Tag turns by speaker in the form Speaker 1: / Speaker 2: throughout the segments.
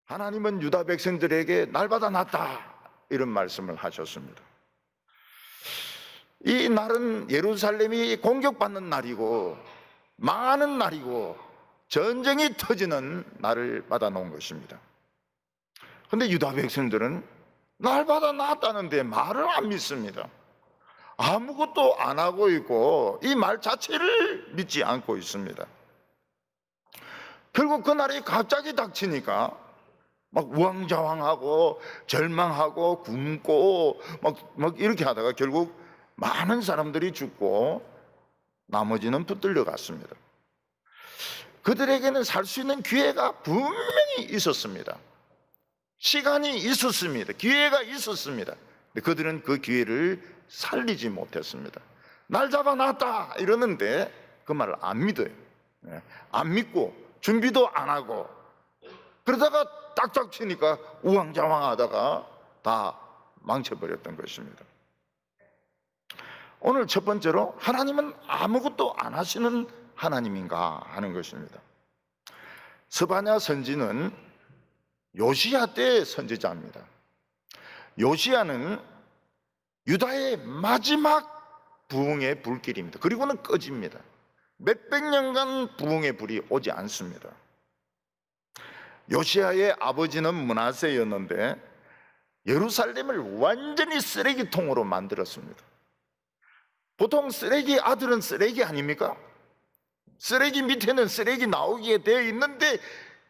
Speaker 1: 하나님은 유다 백성들에게 날마다 낫다 이런 말씀을 하셨습니다. 이 날은 예루살렘이 공격받는 날이고 망하는 날이고 전쟁이 터지는 날을 받아놓은 것입니다. 그런데 유다 백성들은 날마다 낫다는데 말을 안 믿습니다. 아무것도 안 하고 있고 이 말 자체를 믿지 않고 있습니다. 결국 그날이 갑자기 닥치니까 막 우왕좌왕하고 절망하고 굶고 막 이렇게 하다가 결국 많은 사람들이 죽고 나머지는 붙들려 갔습니다. 그들에게는 살 수 있는 기회가 분명히 있었습니다. 시간이 있었습니다. 기회가 있었습니다. 근데 그들은 그 기회를 살리지 못했습니다. 날 잡아놨다 이러는데 그 말을 안 믿어요. 안 믿고 준비도 안 하고 그러다가 딱딱 치니까 우왕좌왕하다가 다 망쳐버렸던 것입니다. 오늘 첫 번째로 하나님은 아무것도 안 하시는 하나님인가 하는 것입니다. 스바냐 선지는 요시야 때 선지자입니다. 요시야는 유다의 마지막 부흥의 불길입니다. 그리고는 꺼집니다. 몇백 년간 부흥의 불이 오지 않습니다. 요시야의 아버지는 므낫세였는데 예루살렘을 완전히 쓰레기통으로 만들었습니다. 보통 쓰레기 아들은 쓰레기 아닙니까? 쓰레기 밑에는 쓰레기 나오게 되어 있는데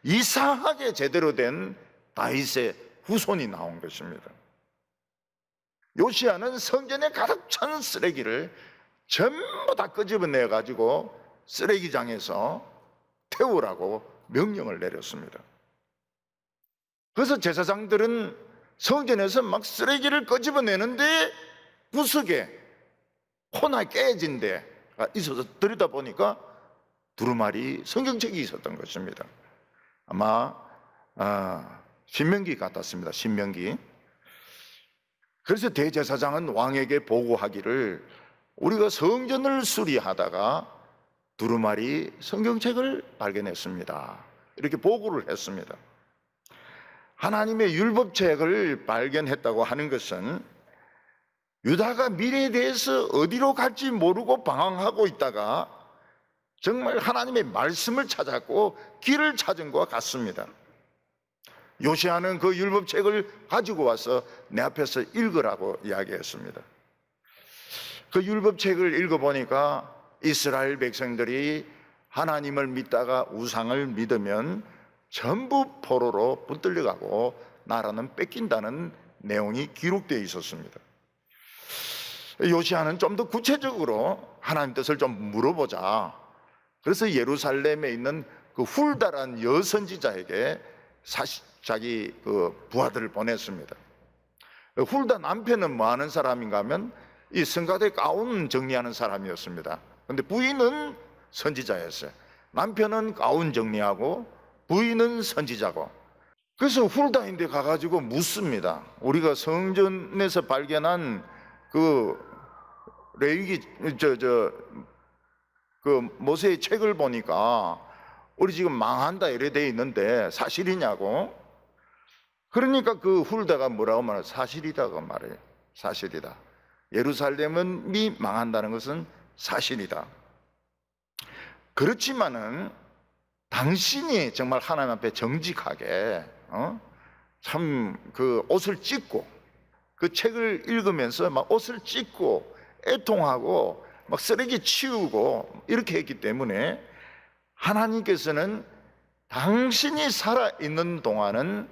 Speaker 1: 이상하게 제대로 된 다윗의 후손이 나온 것입니다. 요시야는 성전에 가득 찬 쓰레기를 전부 다 끄집어내 가지고 쓰레기장에서 태우라고 명령을 내렸습니다. 그래서 제사장들은 성전에서 막 쓰레기를 끄집어내는데 구석에 코나 깨진 데가 있어서 들여다보니까 두루마리 성경책이 있었던 것입니다. 아마 신명기 같았습니다. 신명기. 그래서 대제사장은 왕에게 보고하기를 우리가 성전을 수리하다가 두루마리 성경책을 발견했습니다. 이렇게 보고를 했습니다. 하나님의 율법책을 발견했다고 하는 것은 유다가 미래에 대해서 어디로 갈지 모르고 방황하고 있다가 정말 하나님의 말씀을 찾았고 길을 찾은 것과 같습니다. 요시야는 그 율법책을 가지고 와서 내 앞에서 읽으라고 이야기했습니다. 그 율법책을 읽어보니까 이스라엘 백성들이 하나님을 믿다가 우상을 믿으면 전부 포로로 붙들려가고 나라는 뺏긴다는 내용이 기록되어 있었습니다. 요시야는 좀 더 구체적으로 하나님 뜻을 좀 물어보자. 그래서 예루살렘에 있는 그 훌다란 여선지자에게 자기 그 부하들을 보냈습니다. 훌다 남편은 뭐 하는 사람인가 하면 이 성가대 가운 정리하는 사람이었습니다. 그런데 부인은 선지자였어요. 남편은 가운 정리하고 부인은 선지자고. 그래서 훌다인데 가가지고 묻습니다. 우리가 성전에서 발견한 그 레위기 그 모세의 책을 보니까 우리 지금 망한다 이래 돼 있는데 사실이냐고. 그러니까 그 훌다가 뭐라고 말해요? 사실이다고 말해요. 사실이다. 예루살렘이 망한다는 것은 사실이다. 그렇지만은 당신이 정말 하나님 앞에 정직하게 참 그 옷을 찢고 그 책을 읽으면서 막 옷을 찢고 애통하고 막 쓰레기 치우고 이렇게 했기 때문에 하나님께서는 당신이 살아있는 동안은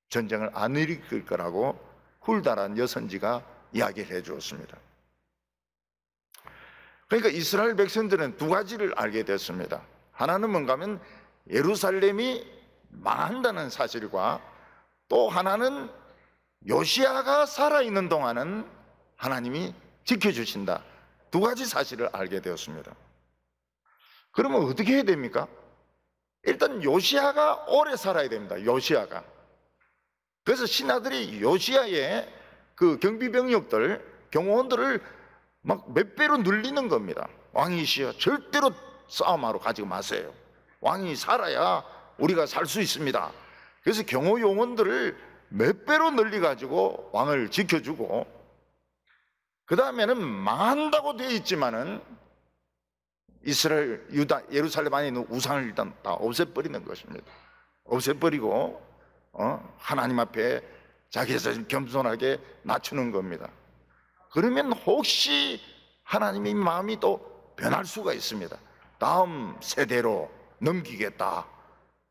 Speaker 1: 전쟁을 안 일으킬 거라고 훌다란 여선지가 이야기를 해 주었습니다. 그러니까 이스라엘 백성들은 두 가지를 알게 됐습니다. 하나는 뭔가 하면 예루살렘이 망한다는 사실과 또 하나는 요시야가 살아있는 동안은 하나님이 지켜주신다. 두 가지 사실을 알게 되었습니다. 그러면 어떻게 해야 됩니까? 일단 요시야가 오래 살아야 됩니다. 요시야가. 그래서 신하들이 요시야의 그 경비병력들, 경호원들을 막 몇 배로 늘리는 겁니다. 왕이시여 절대로 싸움하러 가지 마세요. 왕이 살아야 우리가 살 수 있습니다. 그래서 경호 요원들을 몇 배로 늘려 가지고 왕을 지켜주고, 그 다음에는 망한다고 되어 있지만은 이스라엘, 유다, 예루살렘 안에 있는 우상을 일단 다 없애버리는 것입니다. 없애버리고 하나님 앞에 자기 자신 겸손하게 낮추는 겁니다. 그러면 혹시 하나님의 마음이 또 변할 수가 있습니다. 다음 세대로 넘기겠다,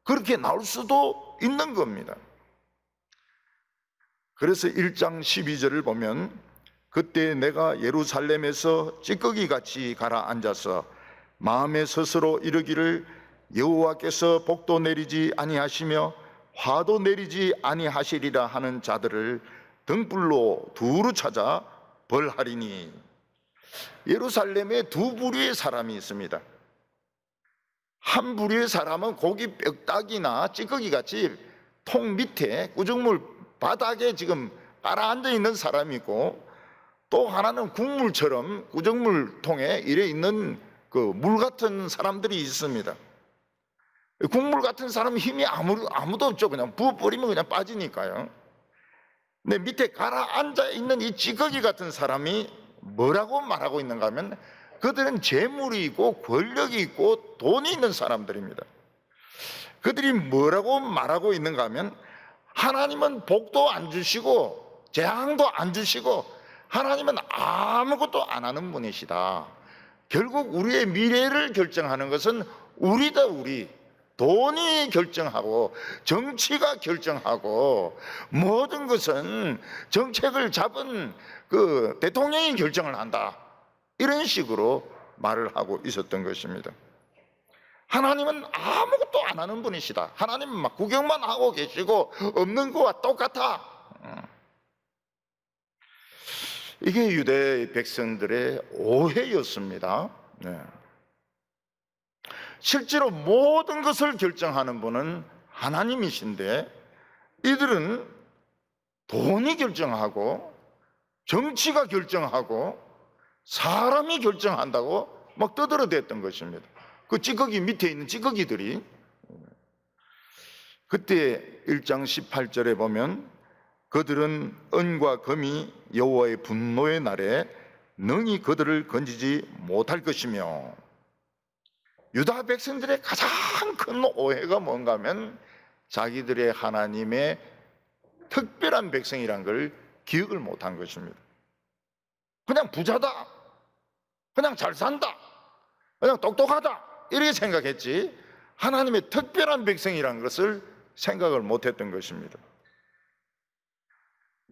Speaker 1: 그렇게 나올 수도 있는 겁니다. 그래서 1장 12절을 보면, 그때 내가 예루살렘에서 찌꺼기같이 가라앉아서 마음에 스스로 이르기를 여호와께서 복도 내리지 아니하시며 화도 내리지 아니하시리라 하는 자들을 등불로 두루 찾아 벌하리니. 예루살렘에 두 부류의 사람이 있습니다. 한 부류의 사람은 고기 뼈다귀나 찌꺼기같이 통 밑에 구정물 바닥에 지금 깔아앉아 있는 사람이고, 또 하나는 국물처럼 구정물통에 이래 있는 그 물 같은 사람들이 있습니다. 국물 같은 사람은 힘이 아무도 없죠. 그냥 부어버리면 그냥 빠지니까요. 근데 밑에 가라앉아 있는 이 찌꺼기 같은 사람이 뭐라고 말하고 있는가 하면, 그들은 재물이 있고 권력이 있고 돈이 있는 사람들입니다. 그들이 뭐라고 말하고 있는가 하면, 하나님은 복도 안 주시고 재앙도 안 주시고 하나님은 아무것도 안 하는 분이시다. 결국 우리의 미래를 결정하는 것은 우리다. 우리 돈이 결정하고 정치가 결정하고 모든 것은 정책을 잡은 그 대통령이 결정을 한다, 이런 식으로 말을 하고 있었던 것입니다. 하나님은 아무것도 안 하는 분이시다. 하나님은 막 구경만 하고 계시고 없는 거와 똑같아. 이게 유대 백성들의 오해였습니다. 네. 실제로 모든 것을 결정하는 분은 하나님이신데, 이들은 돈이 결정하고 정치가 결정하고 사람이 결정한다고 막 떠들어댔던 것입니다. 그 찌꺼기 밑에 있는 찌꺼기들이. 그때 1장 18절에 보면, 그들은 은과 금이 여호와의 분노의 날에 능히 그들을 건지지 못할 것이며. 유다 백성들의 가장 큰 오해가 뭔가 하면, 자기들의 하나님의 특별한 백성이란 걸 기억을 못한 것입니다. 그냥 부자다, 그냥 잘 산다, 그냥 똑똑하다, 이렇게 생각했지, 하나님의 특별한 백성이라는 것을 생각을 못했던 것입니다.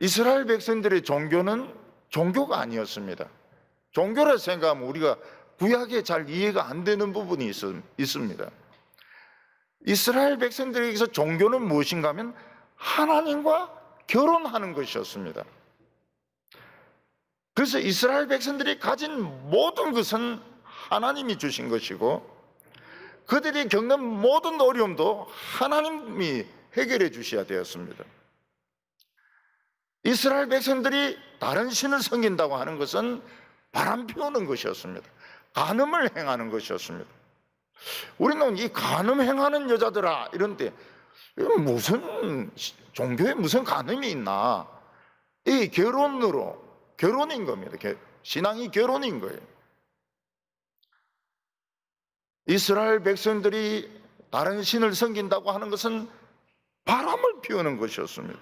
Speaker 1: 이스라엘 백성들의 종교는 종교가 아니었습니다. 종교라 생각하면 우리가 구약에 잘 이해가 안 되는 부분이 있습니다. 이스라엘 백성들에게서 종교는 무엇인가 하면 하나님과 결혼하는 것이었습니다. 그래서 이스라엘 백성들이 가진 모든 것은 하나님이 주신 것이고, 그들이 겪는 모든 어려움도 하나님이 해결해 주셔야 되었습니다. 이스라엘 백성들이 다른 신을 섬긴다고 하는 것은 바람 피우는 것이었습니다. 간음을 행하는 것이었습니다. 우리는 이 간음 행하는 여자들아 이런데, 무슨 종교에 무슨 간음이 있나, 이 결혼인 겁니다. 신앙이 결혼인 거예요. 이스라엘 백성들이 다른 신을 섬긴다고 하는 것은 바람을 피우는 것이었습니다.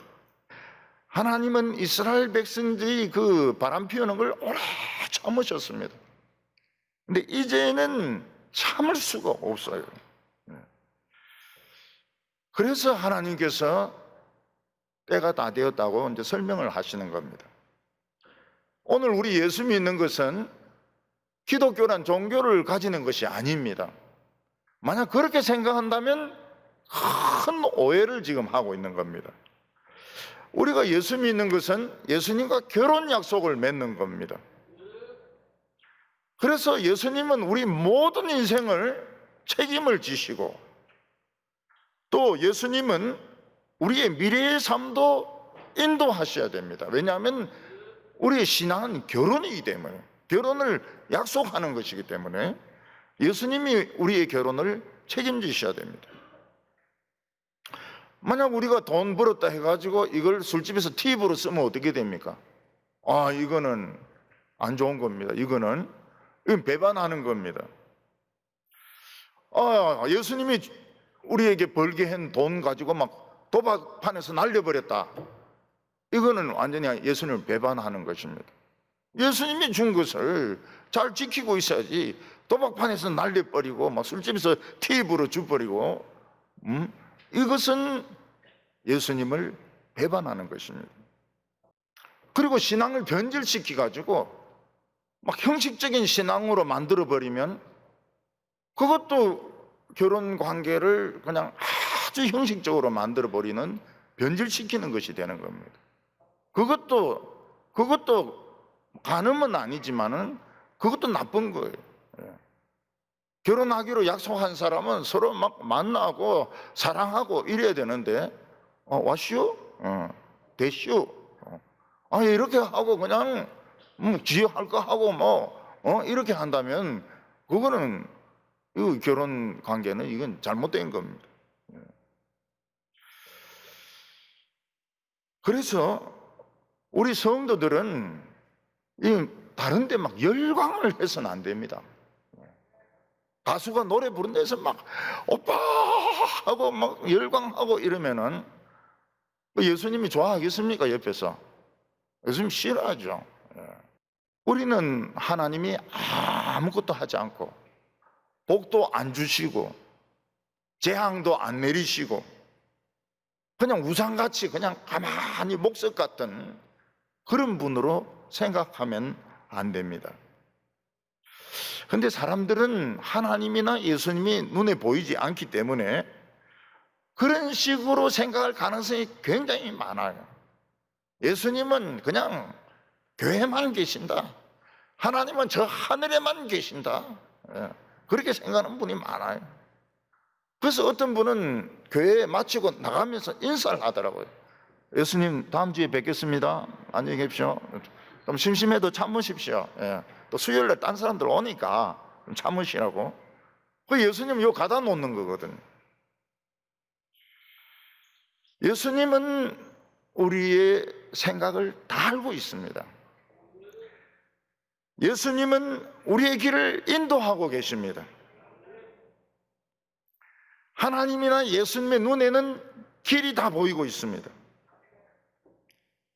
Speaker 1: 하나님은 이스라엘 백성들이 그 바람 피우는 걸 오래 참으셨습니다. 근데 이제는 참을 수가 없어요. 그래서 하나님께서 때가 다 되었다고 이제 설명을 하시는 겁니다. 오늘 우리 예수 믿는 것은 기독교란 종교를 가지는 것이 아닙니다. 만약 그렇게 생각한다면 큰 오해를 지금 하고 있는 겁니다. 우리가 예수 믿는 것은 예수님과 결혼 약속을 맺는 겁니다. 그래서 예수님은 우리 모든 인생을 책임을 지시고, 또 예수님은 우리의 미래의 삶도 인도하셔야 됩니다. 왜냐하면 우리의 신앙은 결혼이기 때문에, 결혼을 약속하는 것이기 때문에 예수님이 우리의 결혼을 책임지셔야 됩니다. 만약 우리가 돈 벌었다 해가지고 이걸 술집에서 팁으로 쓰면 어떻게 됩니까? 이거는 안 좋은 겁니다. 이건 배반하는 겁니다. 예수님이 우리에게 벌게 한 돈 가지고 막 도박판에서 날려버렸다. 이거는 완전히 예수님을 배반하는 것입니다. 예수님이 준 것을 잘 지키고 있어야지 도박판에서 날려버리고 막 술집에서 팁으로 줘버리고 이것은 예수님을 배반하는 것입니다. 그리고 신앙을 변질시켜가지고 막 형식적인 신앙으로 만들어버리면 그것도 결혼 관계를 그냥 아주 형식적으로 만들어버리는, 변질시키는 것이 되는 겁니다. 그것도 간음은 아니지만은 그것도 나쁜 거예요. 결혼하기로 약속한 사람은 서로 막 만나고 사랑하고 이래야 되는데 왔슈? 됐슈? 이렇게 하고 그냥 지혜할 거 하고 이렇게 한다면 그거는 이 결혼 관계는 이건 잘못된 겁니다. 그래서 우리 성도들은 다른 데 막 열광을 해서는 안 됩니다. 가수가 노래 부른 데서 막 오빠 하고 막 열광하고 이러면은 예수님이 좋아하겠습니까? 옆에서 예수님 싫어하죠. 우리는 하나님이 아무것도 하지 않고 복도 안 주시고 재앙도 안 내리시고 그냥 우상같이 그냥 가만히 목석 같은 그런 분으로 생각하면 안 됩니다. 그런데 사람들은 하나님이나 예수님이 눈에 보이지 않기 때문에 그런 식으로 생각할 가능성이 굉장히 많아요. 예수님은 그냥 교회만 계신다, 하나님은 저 하늘에만 계신다, 그렇게 생각하는 분이 많아요. 그래서 어떤 분은 교회에 마치고 나가면서 인사를 하더라고요. 예수님 다음 주에 뵙겠습니다, 안녕히 계십시오. 좀 심심해도 참으십시오. 또 수요일에 딴 사람들 오니까 좀 참으시라고. 그 예수님 요 가다 놓는 거거든요. 예수님은 우리의 생각을 다 알고 있습니다. 예수님은 우리의 길을 인도하고 계십니다. 하나님이나 예수님의 눈에는 길이 다 보이고 있습니다.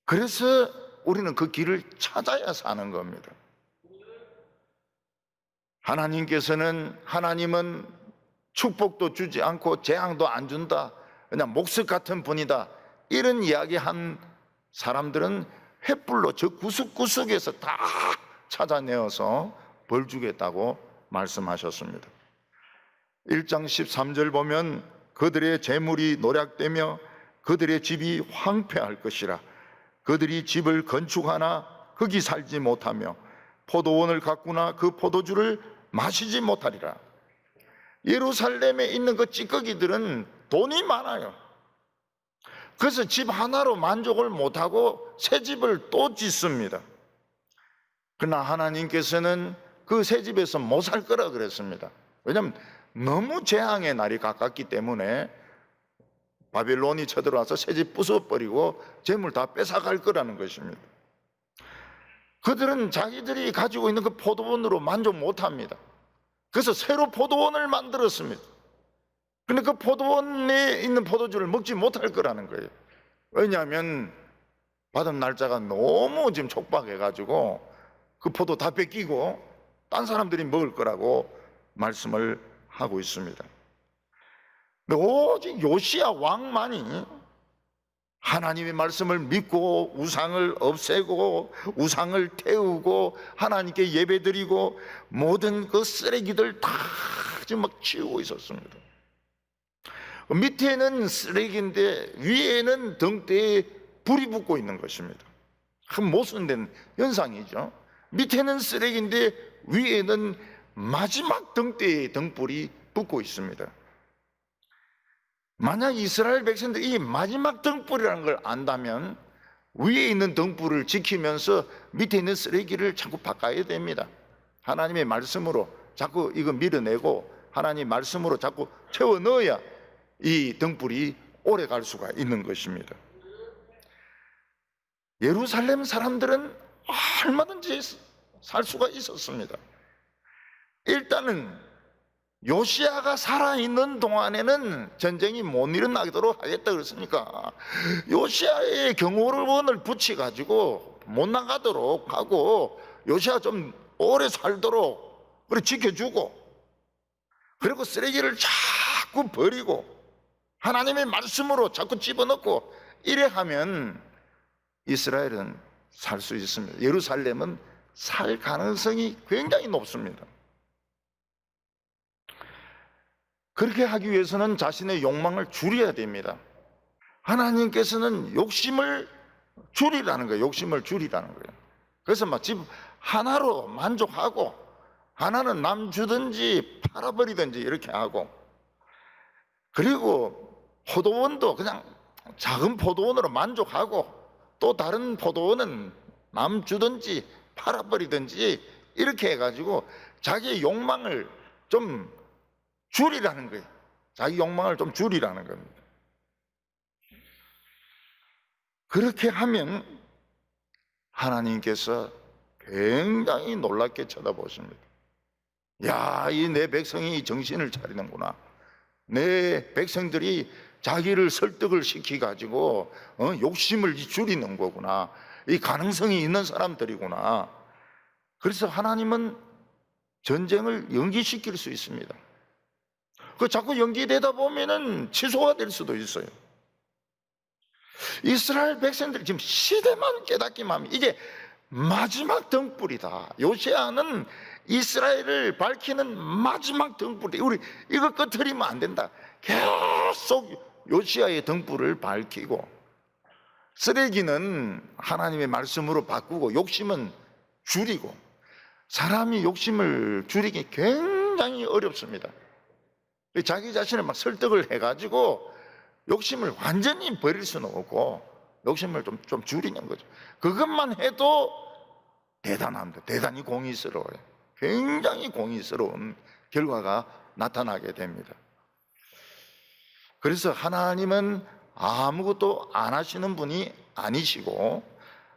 Speaker 1: 그래서 우리는 그 길을 찾아야 사는 겁니다. 하나님은 축복도 주지 않고 재앙도 안 준다, 그냥 목석 같은 분이다, 이런 이야기한 사람들은 횃불로 저 구석구석에서 다 찾아내어서 벌 주겠다고 말씀하셨습니다. 1장 13절 보면 그들의 재물이 노략되며 그들의 집이 황폐할 것이라. 그들이 집을 건축하나 거기 살지 못하며 포도원을 가꾸나 그 포도주를 마시지 못하리라. 예루살렘에 있는 그 찌꺼기들은 돈이 많아요. 그래서 집 하나로 만족을 못하고 새 집을 또 짓습니다. 그러나 하나님께서는 그 새 집에서 못 살 거라 그랬습니다. 왜냐하면 너무 재앙의 날이 가깝기 때문에 바벨론이 쳐들어와서 새 집 부숴버리고 재물 다 뺏어갈 거라는 것입니다. 그들은 자기들이 가지고 있는 그 포도원으로 만족 못합니다. 그래서 새로 포도원을 만들었습니다. 근데 그 포도원에 있는 포도주를 먹지 못할 거라는 거예요. 왜냐하면 받은 날짜가 너무 지금 촉박해가지고 그 포도 다 뺏기고 딴 사람들이 먹을 거라고 말씀을 하고 있습니다. 근데 오직 요시야 왕만이 하나님의 말씀을 믿고 우상을 없애고 우상을 태우고 하나님께 예배드리고 모든 그 쓰레기들 다 지금 막 치우고 있었습니다. 밑에는 쓰레기인데 위에는 등대에 불이 붙고 있는 것입니다. 한 모순된 현상이죠. 밑에는 쓰레기인데 위에는 마지막 등대에 등불이 붙고 있습니다. 만약 이스라엘 백성들이 이 마지막 등불이라는 걸 안다면 위에 있는 등불을 지키면서 밑에 있는 쓰레기를 자꾸 바꿔야 됩니다. 하나님의 말씀으로 자꾸 이거 밀어내고 하나님 말씀으로 자꾸 채워 넣어야 이 등불이 오래 갈 수가 있는 것입니다. 예루살렘 사람들은 얼마든지 살 수가 있었습니다. 일단은 요시야가 살아있는 동안에는 전쟁이 못 일어나도록 하겠다 그랬으니까 요시야의 경호원을 붙여가지고 못 나가도록 하고 요시야 좀 오래 살도록 그래 지켜주고, 그리고 쓰레기를 자꾸 버리고 하나님의 말씀으로 자꾸 집어넣고 이래 하면 이스라엘은 살 수 있습니다. 예루살렘은 살 가능성이 굉장히 높습니다. 그렇게 하기 위해서는 자신의 욕망을 줄여야 됩니다. 하나님께서는 욕심을 줄이라는 거예요. 욕심을 줄이라는 거예요. 그래서 막 집 하나로 만족하고 하나는 남 주든지 팔아버리든지 이렇게 하고, 그리고 포도원도 그냥 작은 포도원으로 만족하고 또 다른 포도원은 남 주든지 팔아버리든지 이렇게 해가지고 자기의 욕망을 좀 줄이라는 거예요. 자기 욕망을 좀 줄이라는 겁니다. 그렇게 하면 하나님께서 굉장히 놀랍게 쳐다보십니다. 야, 이 내 백성이 정신을 차리는구나. 내 백성들이 자기를 설득을 시켜가지고 욕심을 줄이는 거구나. 이 가능성이 있는 사람들이구나. 그래서 하나님은 전쟁을 연기시킬 수 있습니다. 그 자꾸 연기되다 보면은 취소가 될 수도 있어요. 이스라엘 백성들이 지금 시대만 깨닫기만 하면 이게 마지막 등불이다. 요시야는 이스라엘을 밝히는 마지막 등불이, 우리 이거 꺼트리면 안 된다. 계속 요시야의 등불을 밝히고, 쓰레기는 하나님의 말씀으로 바꾸고 욕심은 줄이고. 사람이 욕심을 줄이기 굉장히 어렵습니다. 자기 자신을 막 설득을 해가지고 욕심을 완전히 버릴 수는 없고 욕심을 좀 줄이는 거죠. 그것만 해도 대단합니다. 대단히 공의스러워요. 굉장히 공의스러운 결과가 나타나게 됩니다. 그래서 하나님은 아무것도 안 하시는 분이 아니시고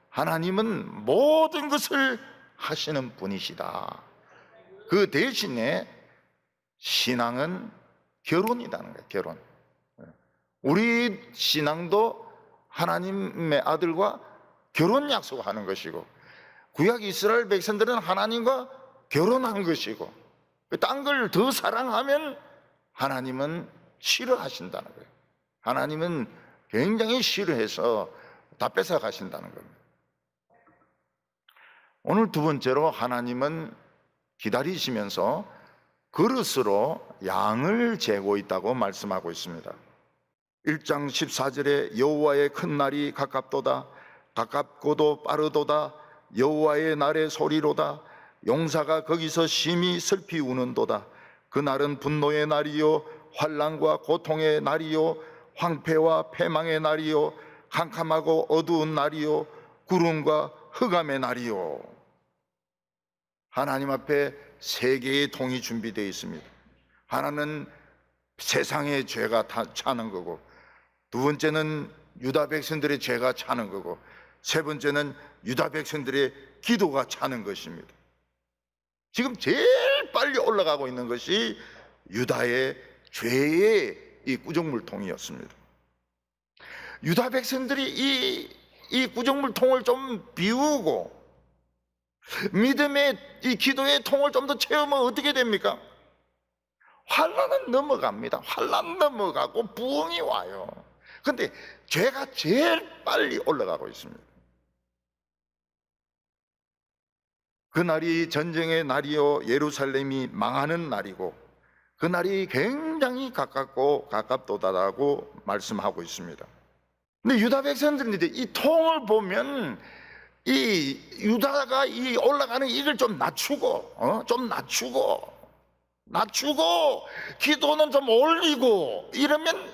Speaker 1: 하나님은 모든 것을 하시는 분이시다. 그 대신에 신앙은 결혼이라는 거예요. 결혼. 우리 신앙도 하나님의 아들과 결혼 약속하는 것이고, 구약 이스라엘 백성들은 하나님과 결혼한 것이고, 딴 걸 더 사랑하면 하나님은 싫어하신다는 거예요. 하나님은 굉장히 싫어해서 다 뺏어 가신다는 겁니다. 오늘 두 번째로 하나님은 기다리시면서 그릇으로 양을 재고 있다고 말씀하고 있습니다. 1장 14절에 여호와의 큰 날이 가깝도다. 가깝고도 빠르도다. 여호와의 날의 소리로다. 용사가 거기서 심히 슬피 우는도다. 그 날은 분노의 날이요 환난과 고통의 날이요 황폐와 패망의 날이요 캄캄하고 어두운 날이요 구름과 흑암의 날이요. 하나님 앞에 세 개의 통이 준비되어 있습니다. 하나는 세상의 죄가 차는 거고, 두 번째는 유다 백성들의 죄가 차는 거고, 세 번째는 유다 백성들의 기도가 차는 것입니다. 지금 제일 빨리 올라가고 있는 것이 유다의 죄의 이 구정물통이었습니다. 유다 백성들이 이 구정물통을 좀 비우고 믿음의 이 기도의 통을 좀 더 채우면 어떻게 됩니까? 환난은 넘어갑니다. 환난 넘어가고 부흥이 와요. 그런데 죄가 제일 빨리 올라가고 있습니다. 그날이 전쟁의 날이요 예루살렘이 망하는 날이고 그날이 굉장히 가깝고 가깝도다라고 말씀하고 있습니다. 근데 유다 백성들인데 이 통을 보면 이 유다가 이 올라가는 이걸 좀 낮추고 낮추고 기도는 좀 올리고 이러면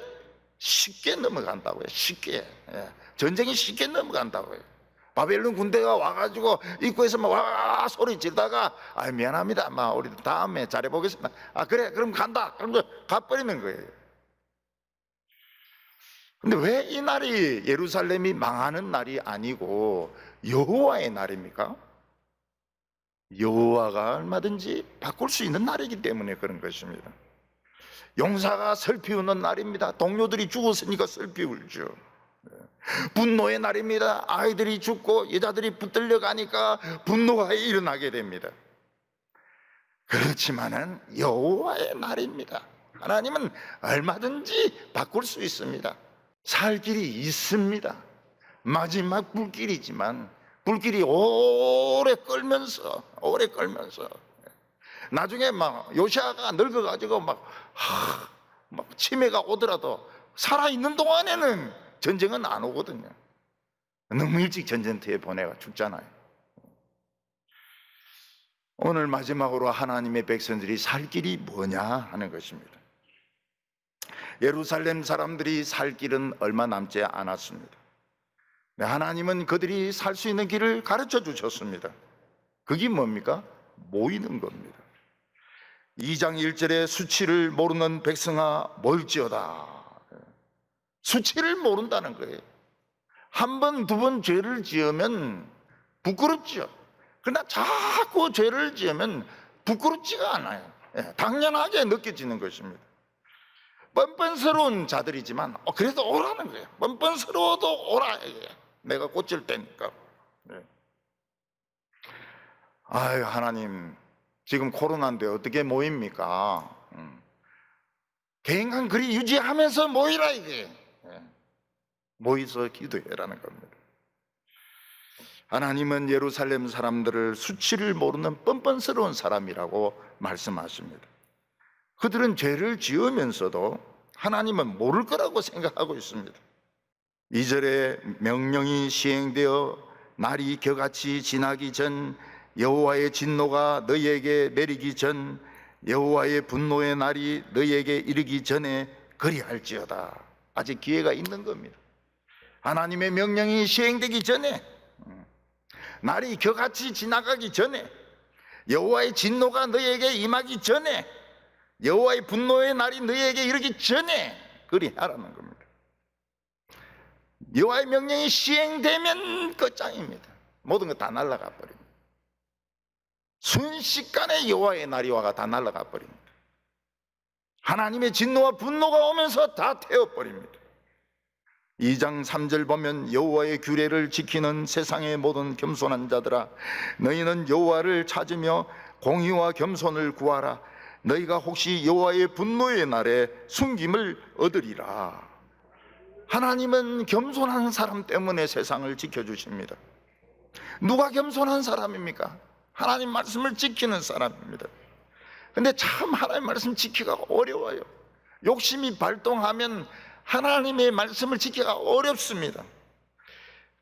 Speaker 1: 쉽게 넘어간다고요. 쉽게. 전쟁이 쉽게 넘어간다고요. 바벨론 군대가 와가지고 입구에서 막 와 소리 지르다가 미안합니다. 우리 다음에 잘해보겠습니다. 그래 그럼 간다. 그럼 가버리는 거예요. 근데 왜 이 날이 예루살렘이 망하는 날이 아니고 여호와의 날입니까? 여호와가 얼마든지 바꿀 수 있는 날이기 때문에 그런 것입니다. 용사가 슬피 우는 날입니다. 동료들이 죽었으니까 슬피 울죠. 분노의 날입니다. 아이들이 죽고 여자들이 붙들려 가니까 분노가 일어나게 됩니다. 그렇지만은 여호와의 날입니다. 하나님은 얼마든지 바꿀 수 있습니다. 살 길이 있습니다. 마지막 불길이지만 불길이 오래 끌면서 나중에 막 요시아가 늙어가지고 막 치매가 오더라도 살아있는 동안에는 전쟁은 안 오거든요. 너무 일찍 전쟁터에 보내가 죽잖아요. 오늘 마지막으로 하나님의 백성들이 살 길이 뭐냐 하는 것입니다. 예루살렘 사람들이 살 길은 얼마 남지 않았습니다. 하나님은 그들이 살 수 있는 길을 가르쳐 주셨습니다. 그게 뭡니까? 모이는 겁니다. 2장 1절에 수치를 모르는 백성아 모일지어다. 수치를 모른다는 거예요. 한 번, 두 번 죄를 지으면 부끄럽죠. 그러나 자꾸 죄를 지으면 부끄럽지가 않아요. 당연하게 느껴지는 것입니다. 뻔뻔스러운 자들이지만 그래도 오라는 거예요. 뻔뻔스러워도 오라. 내가 고칠 테니까. 아유, 하나님, 지금 코로나인데 어떻게 모입니까? 개인간 거리 유지하면서 모이라 이게. 모이서 기도해라는 겁니다. 하나님은 예루살렘 사람들을 수치를 모르는 뻔뻔스러운 사람이라고 말씀하십니다. 그들은 죄를 지으면서도 하나님은 모를 거라고 생각하고 있습니다. 2절에 명령이 시행되어 날이 겨같이 지나기 전, 여호와의 진노가 너희에게 내리기 전, 여호와의 분노의 날이 너희에게 이르기 전에 그리할지어다. 아직 기회가 있는 겁니다. 하나님의 명령이 시행되기 전에, 날이 겨같이 지나가기 전에, 여호와의 진노가 너희에게 임하기 전에, 여호와의 분노의 날이 너희에게 이르기 전에 그리하라는 겁니다. 여호와의 명령이 시행되면 끝장입니다. 모든 것 다 날아가 버립니다. 순식간에 여호와의 날이 와가 다 날아가 버립니다. 하나님의 진노와 분노가 오면서 다 태워버립니다. 2장 3절 보면 여호와의 규례를 지키는 세상의 모든 겸손한 자들아, 너희는 여호와를 찾으며 공의와 겸손을 구하라. 너희가 혹시 여호와의 분노의 날에 숨김을 얻으리라. 하나님은 겸손한 사람 때문에 세상을 지켜주십니다. 누가 겸손한 사람입니까? 하나님 말씀을 지키는 사람입니다. 근데 참 하나님 말씀 지키기가 어려워요. 욕심이 발동하면 하나님의 말씀을 지키기가 어렵습니다.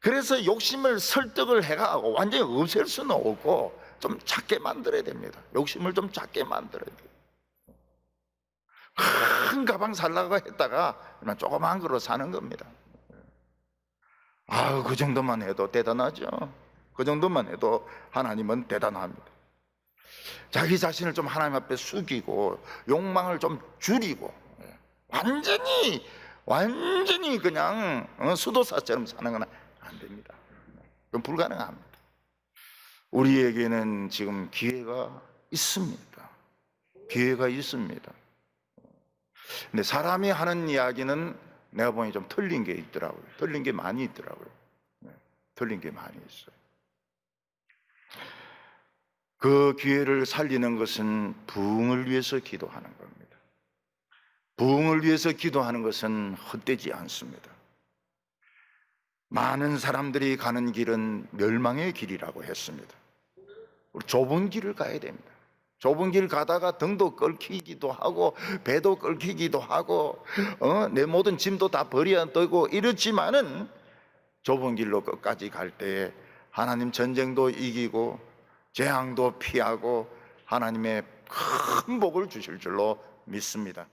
Speaker 1: 그래서 욕심을 설득을 해가고 완전히 없앨 수는 없고 좀 작게 만들어야 됩니다. 욕심을 좀 작게 만들어야 돼요. 큰 가방 살라고 했다가 조그만 거로 사는 겁니다. 아유, 그 정도만 해도 대단하죠. 그 정도만 해도 하나님은 대단합니다. 자기 자신을 좀 하나님 앞에 숙이고 욕망을 좀 줄이고 완전히 그냥 수도사처럼 사는 건 안 됩니다. 그건 불가능합니다. 우리에게는 지금 기회가 있습니다. 기회가 있습니다. 근데 사람이 하는 이야기는 내가 보니 좀 틀린 게 있더라고요. 틀린 게 많이 있더라고요. 틀린 게 많이 있어요. 그 기회를 살리는 것은 부흥을 위해서 기도하는 겁니다. 부흥을 위해서 기도하는 것은 헛되지 않습니다. 많은 사람들이 가는 길은 멸망의 길이라고 했습니다. 우리 좁은 길을 가야 됩니다. 좁은 길 가다가 등도 끓기기도 하고 배도 끓기기도 하고 내 모든 짐도 다 버려야 되고 이렇지만은 좁은 길로 끝까지 갈 때에 하나님 전쟁도 이기고 재앙도 피하고 하나님의 큰 복을 주실 줄로 믿습니다.